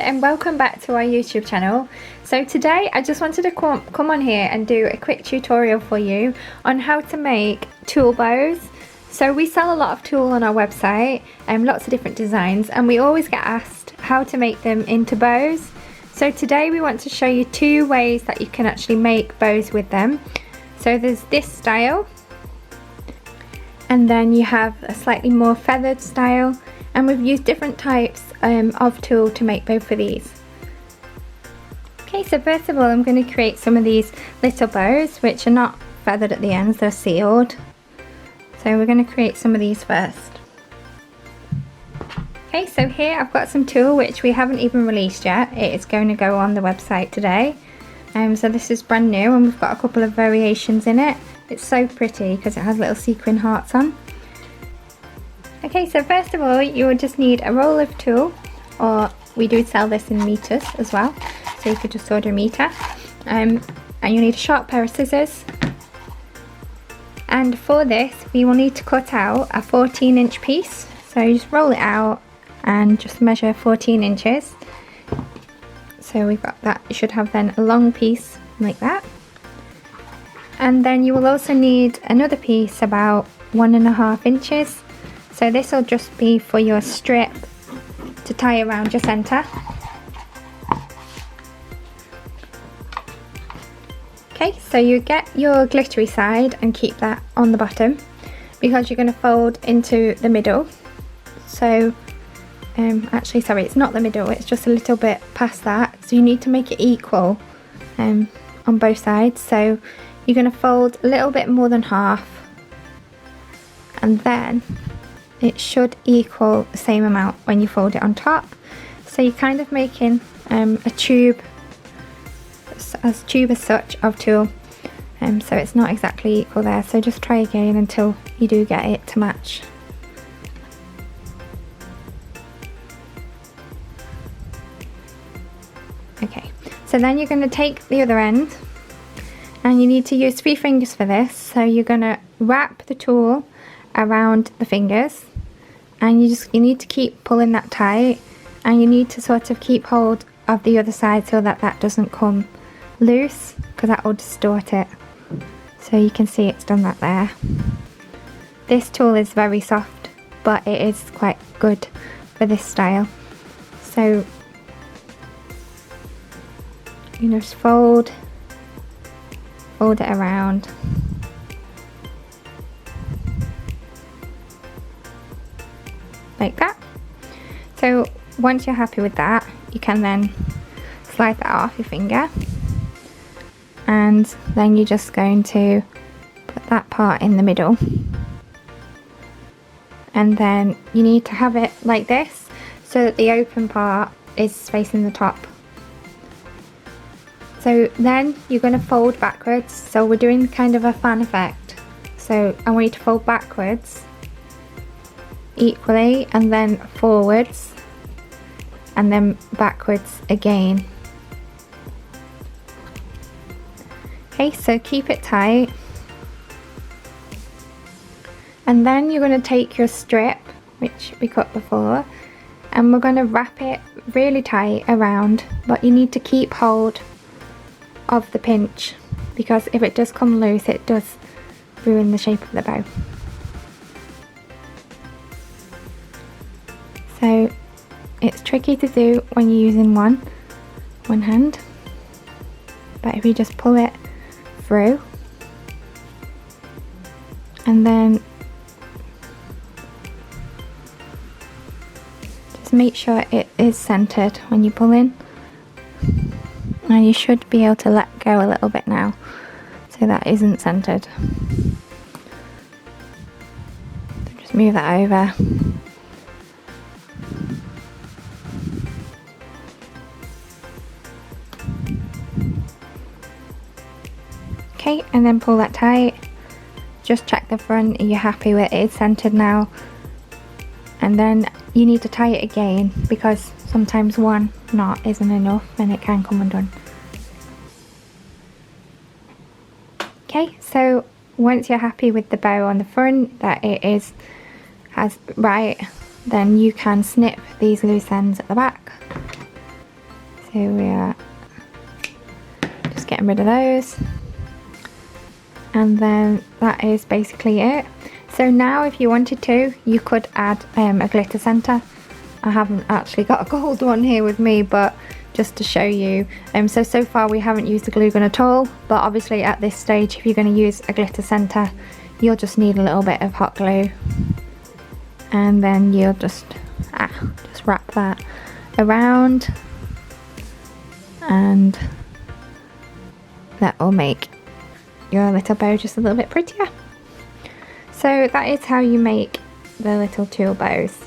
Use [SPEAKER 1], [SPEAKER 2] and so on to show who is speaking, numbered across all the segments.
[SPEAKER 1] and welcome back to our YouTube channel. So today I just wanted to come on here and do a quick tutorial for you on how to make tulle bows. So we sell a lot of tulle on our website and lots of different designs, and we always get asked how to make them into bows. So today we want to show you two ways that you can actually make bows with them. So there's this style, and then you have a slightly more feathered style, and we've used different types of tulle to make both of these. Okay, so first of all I'm going to create some of these little bows which are not feathered at the ends, they're sealed. So we're going to create some of these first. Okay, so here I've got some tulle which we haven't even released yet. It is going to go on the website today. So this is brand new, and we've got a couple of variations in it. It's so pretty because it has little sequin hearts on. Okay, so first of all you will just need a roll of tulle, or we do sell this in meters as well, so you could just order a meter. And you need a sharp pair of scissors. And for this we will need to cut out a 14-inch piece. So you just roll it out and just measure 14 inches. So we've got that. You should have then a long piece like that. And then you will also need another piece about 1.5 inches. So this will just be for your strip to tie around your centre. Okay, so you get your glittery side and keep that on the bottom because you're going to fold into the middle. So actually, sorry, it's not the middle, it's just a little bit past that. So you need to make it equal on both sides. So you're going to fold a little bit more than half, and then it should equal the same amount when you fold it on top. So you're kind of making a tube as such of tulle, so it's not exactly equal there. So just try again until you do get it to match. Okay, so then you're going to take the other end, and you need to use 3 fingers for this. So you're going to wrap the tulle around the fingers, and you need to keep pulling that tight, and you need to sort of keep hold of the other side so that that doesn't come loose, because that will distort it. So you can see it's done that there. This tulle is very soft, but it is quite good for this style. So you just fold it around. Like that. So once you're happy with that, you can then slide that off your finger, and then you're just going to put that part in the middle, and then you need to have it like this so that the open part is facing the top. So then you're going to fold backwards. So we're doing kind of a fan effect, so I want you to fold backwards equally, and then forwards, and then backwards again. Okay, so keep it tight, and then you're going to take your strip which we cut before, and we're going to wrap it really tight around, but you need to keep hold of the pinch, because if it does come loose it does ruin the shape of the bow. So it's tricky to do when you're using one hand, but if you just pull it through, and then just make sure it is centered when you pull in, and you should be able to let go a little bit now so that isn't centered. So just move that over. Okay, and then pull that tight. Just check the front, you're happy with it, it's centered now. And then you need to tie it again, because sometimes one knot isn't enough and it can come undone. Okay, so once you're happy with the bow on the front, that it has right, then you can snip these loose ends at the back. So we are just getting rid of those. And then that is basically it. So now if you wanted to, you could add a glitter centre. I haven't actually got a gold one here with me, but just to show you. So far we haven't used the glue gun at all, but obviously at this stage, if you're going to use a glitter centre, you'll just need a little bit of hot glue. And then you'll just wrap that around, and that will make your little bow just a little bit prettier. So that is how you make the little tulle bows.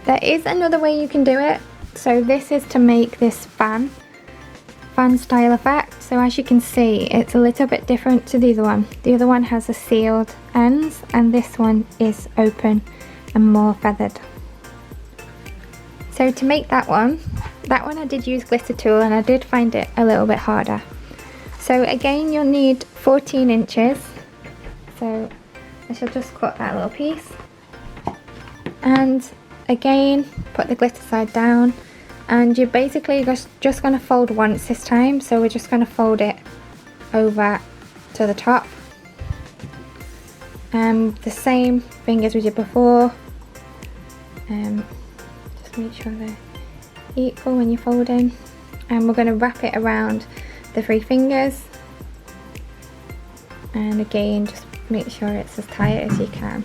[SPEAKER 1] There is another way you can do it. So this is to make this fan style effect. So as you can see, it's a little bit different to the other one. The other one has a sealed ends, and this one is open and more feathered. So to make that one I did use glitter tulle, and I did find it a little bit harder. So again, you'll need 14 inches. So I shall just cut that little piece. And again, put the glitter side down, and you're basically just going to fold once this time. So we're just going to fold it over to the top. The same thing as we did before. Just make sure they're equal when you're folding. And we're going to wrap it around the 3 fingers. And again, just make sure it's as tight as you can.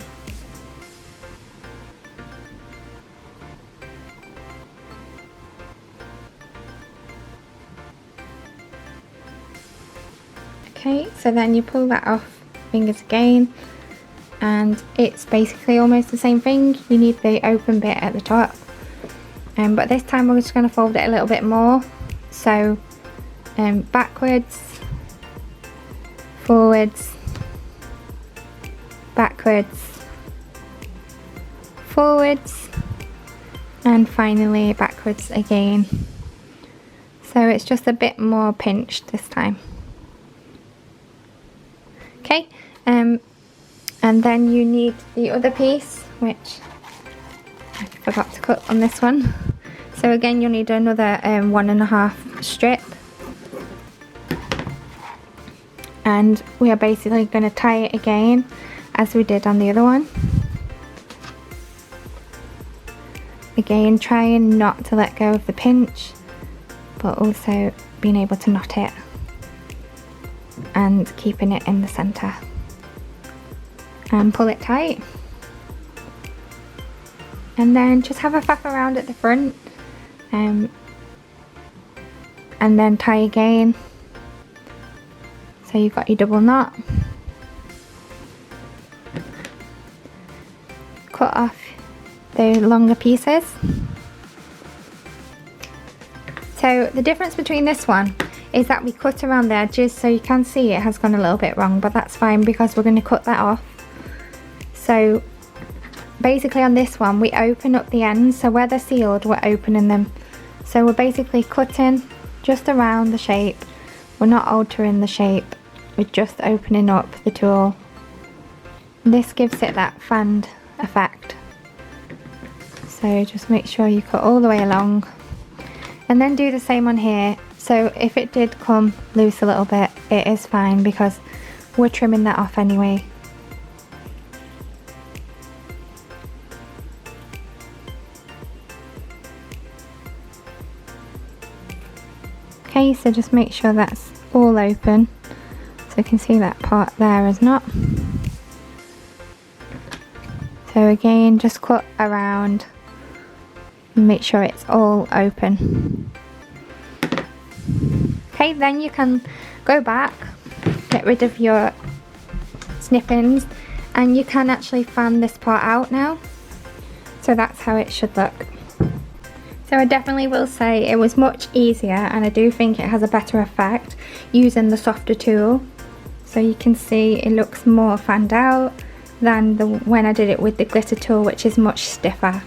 [SPEAKER 1] Okay, so then you pull that off, fingers again, and it's basically almost the same thing. You need the open bit at the top, but this time we're just going to fold it a little bit more. So backwards, forwards, backwards, forwards, and finally backwards again. So it's just a bit more pinched this time. Okay, and then you need the other piece, which I forgot to cut on this one. So again, you'll need another 1.5 strip, and we are basically going to tie it again as we did on the other one. Again, trying not to let go of the pinch, but also being able to knot it and keeping it in the center, and pull it tight, and then just have a faff around at the front, and then tie again, so you've got your double knot. Cut off the longer pieces. So the difference between this one is that we cut around the edges, so you can see it has gone a little bit wrong, but that's fine because we're going to cut that off. So basically on this one we open up the ends, so where they're sealed we're opening them. So we're basically cutting just around the shape, we're not altering the shape, we're just opening up the tool. This gives it that fanned effect. So just make sure you cut all the way along, and then do the same on here. So if it did come loose a little bit, it is fine because we're trimming that off anyway. Okay, so just make sure that's all open. So you can see that part there is not. So again, just cut around and make sure it's all open. Okay, then you can go back, get rid of your snippings, and you can actually fan this part out now. So that's how it should look. So I definitely will say it was much easier, and I do think it has a better effect using the softer tool. So you can see it looks more fanned out than when I did it with the glitter tool, which is much stiffer.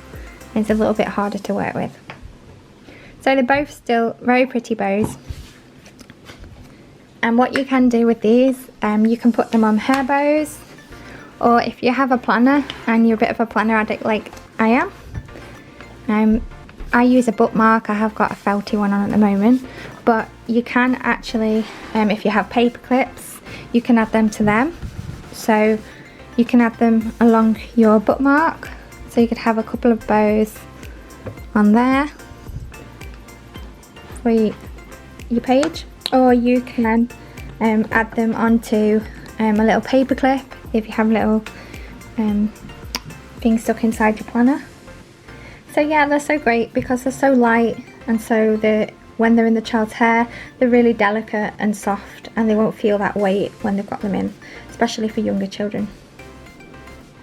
[SPEAKER 1] It's a little bit harder to work with. So they're both still very pretty bows. And what you can do with these, you can put them on hair bows, or if you have a planner and you're a bit of a planner addict like I am, I use a bookmark. I have got a felty one on at the moment, but you can actually, if you have paper clips, you can add them to them. So you can add them along your bookmark, so you could have a couple of bows on there for your page, or you can add them onto a little paper clip if you have little things stuck inside your planner. So yeah, they're so great because they're so light, and so when they're in the child's hair, they're really delicate and soft, and they won't feel that weight when they've got them in, especially for younger children.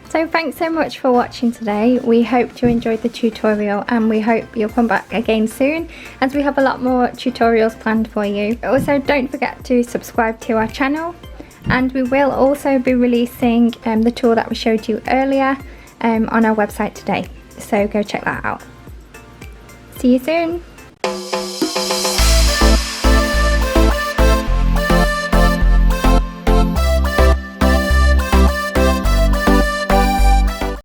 [SPEAKER 1] So thanks so much for watching today. We hope you enjoyed the tutorial, and we hope you'll come back again soon, as we have a lot more tutorials planned for you. Also, don't forget to subscribe to our channel, and we will also be releasing the tool that we showed you earlier on our website today. So go check that out. See you soon.